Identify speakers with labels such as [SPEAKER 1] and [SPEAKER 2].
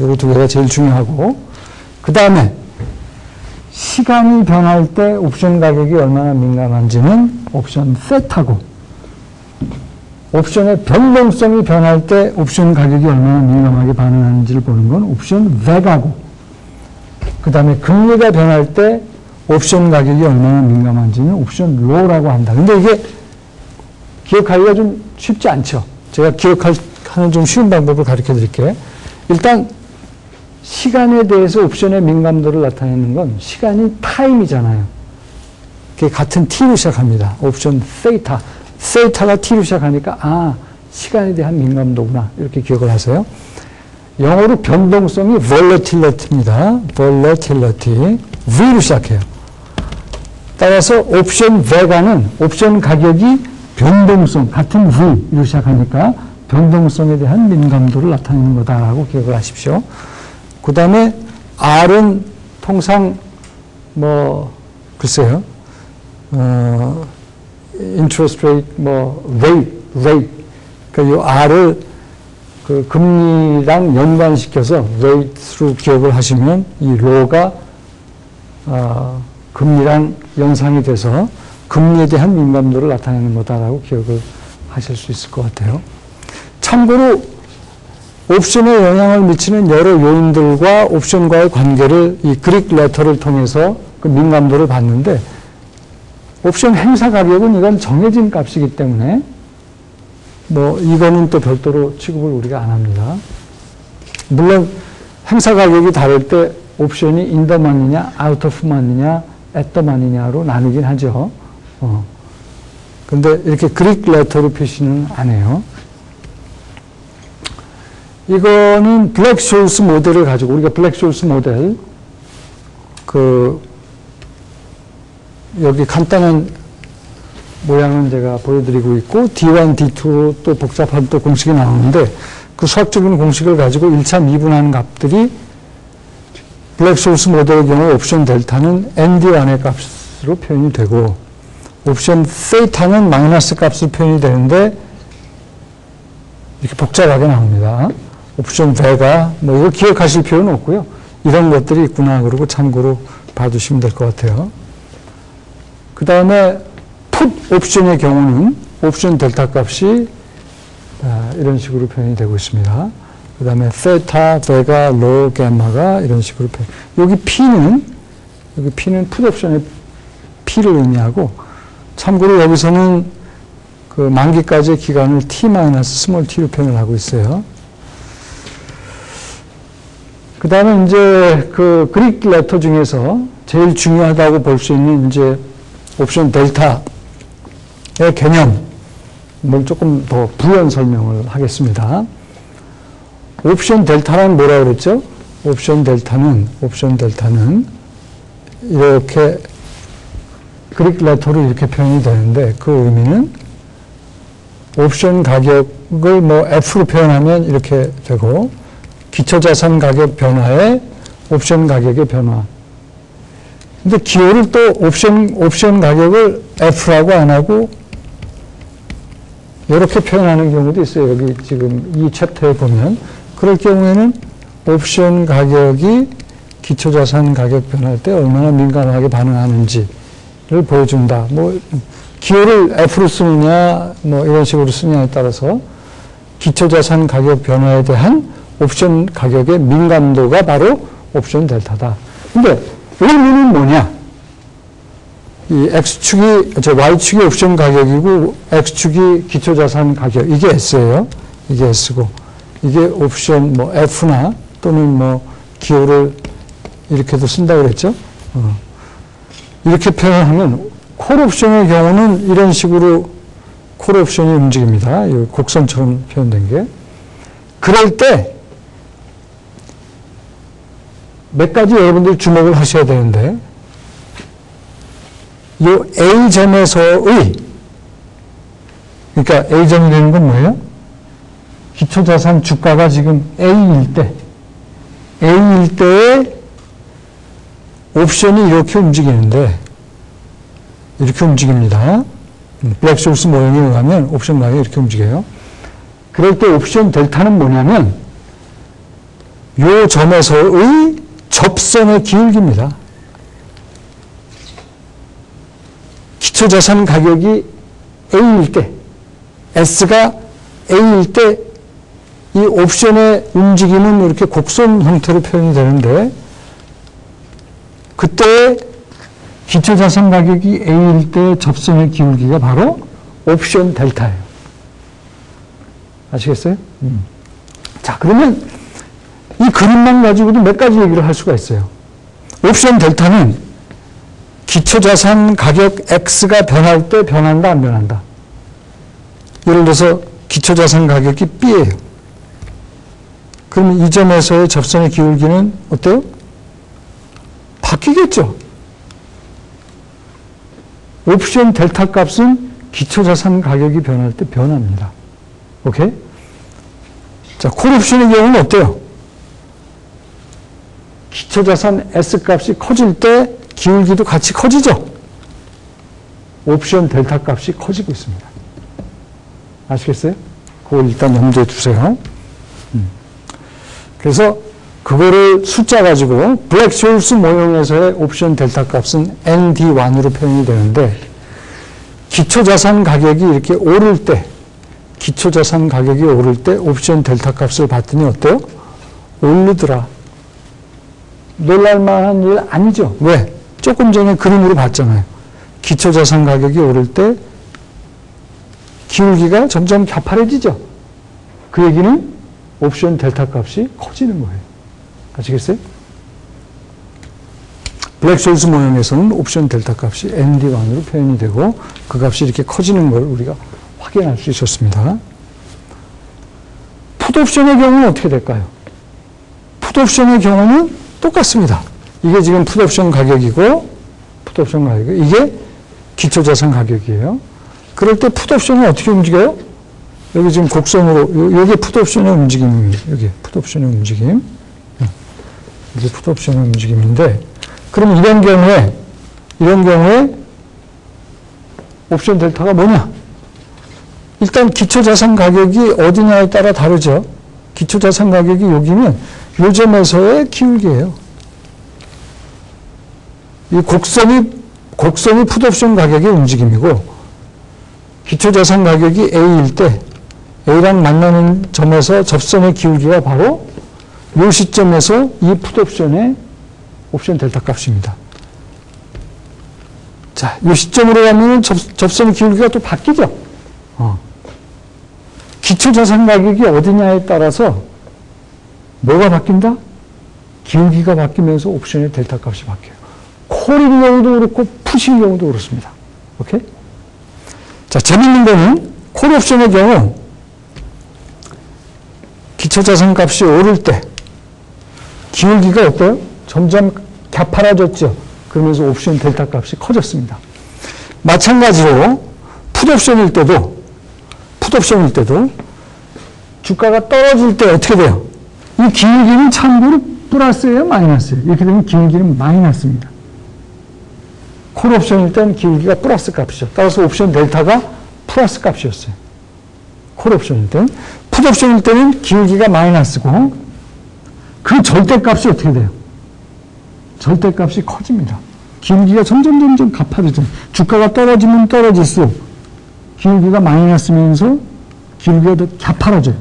[SPEAKER 1] 요 두 개가 제일 중요하고, 그 다음에 시간이 변할 때 옵션 가격이 얼마나 민감한지는 옵션 세트하고, 옵션의 변동성이 변할 때 옵션 가격이 얼마나 민감하게 반응하는지를 보는 건 옵션 렉하고, 그 다음에 금리가 변할 때 옵션 가격이 얼마나 민감한지는 옵션 로우라고 한다. 근데 이게 기억하기가 좀 쉽지 않죠. 제가 기억하는 좀 쉬운 방법을 가르쳐 드릴게요. 일단 시간에 대해서 옵션의 민감도를 나타내는 건 시간이 타임이잖아요. 그게 같은 t로 시작합니다. 옵션 세이타. 세이타가 t로 시작하니까 시간에 대한 민감도구나. 이렇게 기억을 하세요. 영어로 변동성이 volatility입니다. volatility. V로 시작해요. 따라서 옵션 vega는 옵션 가격이 변동성, 같은 V로 시작하니까 변동성에 대한 민감도를 나타내는 거다라고 기억을 하십시오. 그 다음에 R은 통상 글쎄요, interest rate, rate. 그러니까 이 R을 그 금리랑 연관시켜서 rate로 기억을 하시면 이 row가 금리랑 연상이 돼서 금리에 대한 민감도를 나타내는 거다라고 기억을 하실 수 있을 것 같아요. 참고로 옵션에 영향을 미치는 여러 요인들과 옵션과의 관계를 이 그릭 레터를 통해서 그 민감도를 봤는데, 옵션 행사 가격은 이건 정해진 값이기 때문에 이거는 또 별도로 취급을 우리가 안 합니다. 물론 행사 가격이 다를 때 옵션이 in the money냐, out of money냐, at the money냐로 나누긴 하죠. 근데 이렇게 그릭 레터로 표시는 안 해요. 이거는 블랙쇼스 모델을 가지고, 우리가 블랙쇼스 모델, 여기 간단한 모양은 제가 보여드리고 있고, D1, D2로 또 복잡한 또 공식이 나오는데, 그 수학적인 공식을 가지고 1차 미분하는 값들이 블랙쇼스 모델의 경우 옵션 델타는 ND1의 값으로 표현이 되고, 옵션 세이타는 마이너스 값으로 표현이 되는데, 이렇게 복잡하게 나옵니다. 옵션 베가, 이거 기억하실 필요는 없고요. 이런 것들이 있구나, 그러고 참고로 봐두시면 될 것 같아요. 그 다음에 풋 옵션의 경우는 옵션 델타 값이 이런 식으로 표현이 되고 있습니다. 그 다음에 세타, 베가, 로, 갬마가 이런 식으로 표현. 여기 P는 풋 옵션의 P를 의미하고, 참고로 여기서는 그 만기까지의 기간을 T-스몰 t로 표현을 하고 있어요. 그 다음에 이제 그 그릭 레터 중에서 제일 중요하다고 볼 수 있는 이제 옵션 델타의 개념을 조금 더 부연 설명을 하겠습니다. 옵션 델타는 뭐라고 그랬죠? 옵션 델타는 이렇게 그릭 레터로 이렇게 표현이 되는데, 그 의미는 옵션 가격을 F로 표현하면 이렇게 되고, 기초자산 가격 변화에 옵션 가격의 변화. 근데 기호를 또 옵션 가격을 F라고 안 하고 이렇게 표현하는 경우도 있어요. 여기 지금 이 챕터에 보면. 그럴 경우에는 옵션 가격이 기초자산 가격 변화할 때 얼마나 민감하게 반응하는지를 보여준다. 기호를 F로 쓰느냐, 이런 식으로 쓰느냐에 따라서 기초자산 가격 변화에 대한 옵션 가격의 민감도가 바로 옵션 델타다. 근데 의미는 뭐냐? 이 Y축이 옵션 가격이고, X축이 기초자산 가격. 이게 S예요. 이게 S고. 이게 옵션, F나 또는 기호를 이렇게도 쓴다고 그랬죠? 이렇게 표현하면, 콜 옵션의 경우는 이런 식으로 콜 옵션이 움직입니다. 이 곡선처럼 표현된 게. 그럴 때, 몇 가지 여러분들이 주목을 하셔야 되는데, 이 A점에서의, 그러니까 A점이 되는 건 뭐예요? 기초자산 주가가 지금 A일 때에 옵션이 이렇게 움직이는데, 이렇게 움직입니다. 블랙쇼스 모형에 의하면 옵션 가격이 이렇게 움직여요. 그럴 때 옵션 델타는 뭐냐면, 요 점에서의 접선의 기울기입니다. 기초자산 가격이 A일 때, S가 A일 때 이 옵션의 움직임은 이렇게 곡선 형태로 표현이 되는데 그때 기초자산 가격이 A일 때 접선의 기울기가 바로 옵션 델타예요. 아시겠어요? 자, 그러면 이 그림만 가지고도 몇 가지 얘기를 할 수가 있어요. 옵션 델타는 기초자산 가격 X가 변할 때 변한다, 안 변한다. 예를 들어서 기초자산 가격이 B예요. 그러면 이 점에서의 접선의 기울기는 어때요? 바뀌겠죠. 옵션 델타 값은 기초자산 가격이 변할 때 변합니다. 오케이? 자, 콜옵션의 경우는 어때요? 기초자산 S 값이 커질 때 기울기도 같이 커지죠? 옵션 델타 값이 커지고 있습니다. 아시겠어요? 그걸 일단 염두에 두세요. 그래서 그거를 숫자 가지고 블랙쇼울스 모형에서의 옵션 델타 값은 ND1으로 표현이 되는데 기초자산 가격이 이렇게 오를 때 기초자산 가격이 오를 때 옵션 델타 값을 봤더니 어때요? 오르더라. 놀랄만한 일 아니죠? 왜? 조금 전에 그림으로 봤잖아요. 기초자산 가격이 오를 때 기울기가 점점 가파래지죠? 그 얘기는 옵션 델타 값이 커지는 거예요. 아시겠어요? 블랙쇼울스 모형에서는 옵션 델타 값이 ND1으로 표현이 되고 그 값이 이렇게 커지는 걸 우리가 확인할 수 있었습니다. 풋옵션의 경우는 어떻게 될까요? 풋옵션의 경우는 똑같습니다. 이게 지금 풋옵션 가격이고 풋옵션 가격 이게 기초자산 가격이에요. 그럴 때 풋옵션은 어떻게 움직여요? 여기 지금 곡선으로 요게 풋옵션의 움직임이에요. 여기 풋옵션의 움직임. 이게 풋옵션의 움직임인데 그럼 이런 경우에 옵션 델타가 뭐냐? 일단 기초자산 가격이 어디냐에 따라 다르죠. 기초자산 가격이 여기면 요 점에서의 기울기예요. 이 곡선이 풋옵션 가격의 움직임이고 기초자산 가격이 A일 때 A랑 만나는 점에서 접선의 기울기가 바로 이 시점에서 이 풋옵션의 옵션 델타 값입니다. 자, 이 시점으로 가면 접선의 기울기가 또 바뀌죠. 기초자산 가격이 어디냐에 따라서 뭐가 바뀐다? 기울기가 바뀌면서 옵션의 델타 값이 바뀌어요. 콜인 경우도 그렇고 풋인 경우도 그렇습니다. 오케이? 자, 재밌는 거는 콜 옵션의 경우 기초자산 값이 오를 때 기울기가 어때요? 점점 가파라졌죠. 그러면서 옵션 델타 값이 커졌습니다. 마찬가지로 풋옵션일 때도 주가가 떨어질 때 어떻게 돼요? 이 기울기는 참고로 플러스예요, 마이너스예요? 이렇게 되면 기울기는 마이너스입니다. 콜옵션일 때는 기울기가 플러스 값이죠. 따라서 옵션 델타가 플러스 값이었어요. 콜옵션일 때는. 풋옵션일 때는 기울기가 마이너스고 그 절대값이 어떻게 돼요? 절대값이 커집니다. 기울기가 점점 가파르죠. 주가가 떨어지면 떨어질수록 기울기가 마이너스면서 기울기가 더 가파라져요.